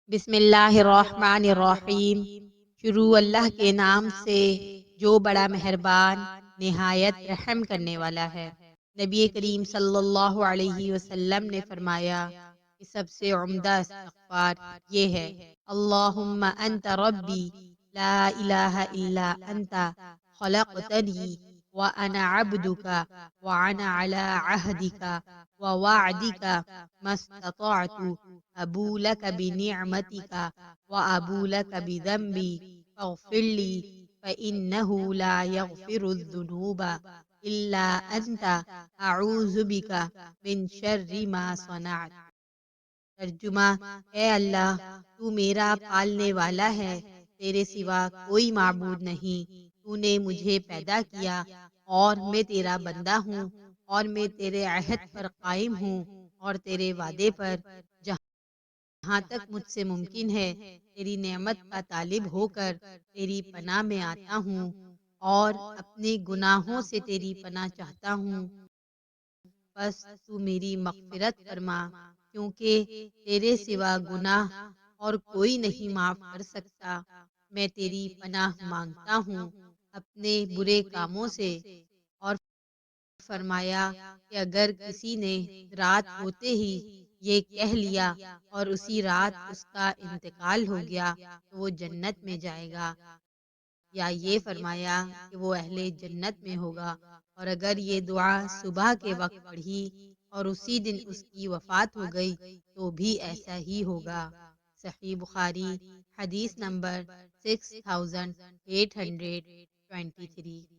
بسم اللہ الرحمن الرحیم۔ شروع اللہ کے نام سے جو بڑا مہربان نہایت رحم کرنے والا ہے۔ نبی کریم صلی اللہ علیہ وسلم نے فرمایا کہ سب سے عمدہ استغفار یہ ہے: اللہم انت ربی لا الہ الا انت خلقتنی وانا عبدک وانا علی عہدک ووعدک ما استطعت ابو لک بنعمتک وابو لک بذنبی فاغفر لی فإنہ لا یغفر الذنوب الا انت اعوذ بک من شر ما صنعت۔ ترجمہ: اے اللہ، تو میرا پالنے والا ہے، تیرے سوا کوئی معبود نہیں۔ تو نے مجھے پیدا کیا اور میں تیرا بندہ ہوں، اور میں تیرے عہد پر قائم ہوں اور تیرے وعدے پر، جہاں تک مجھ سے ممکن ہے تیری نعمت کا طالب ہو کر تیری پناہ میں آتا ہوں، اور اپنے گناہوں سے تیری پناہ چاہتا ہوں۔ بس تو میری مغفرت فرما، کیونکہ تیرے سوا گناہ اور کوئی نہیں معاف کر سکتا۔ میں تیری پناہ مانگتا ہوں اپنے برے کاموں سے۔ اور فرمایا کہ اگر کسی نے رات ہوتے ہی یہ کہہ لیا اور اسی رات اس کا انتقال ہو گیا تو وہ جنت میں جائے گا، یا یہ فرمایا کہ وہ اہل جنت میں ہوگا۔ اور اگر یہ دعا صبح کے وقت پڑھی اور اسی دن اس کی وفات ہو گئی تو بھی ایسا ہی ہوگا۔ صحیح بخاری، حدیث نمبر 6823۔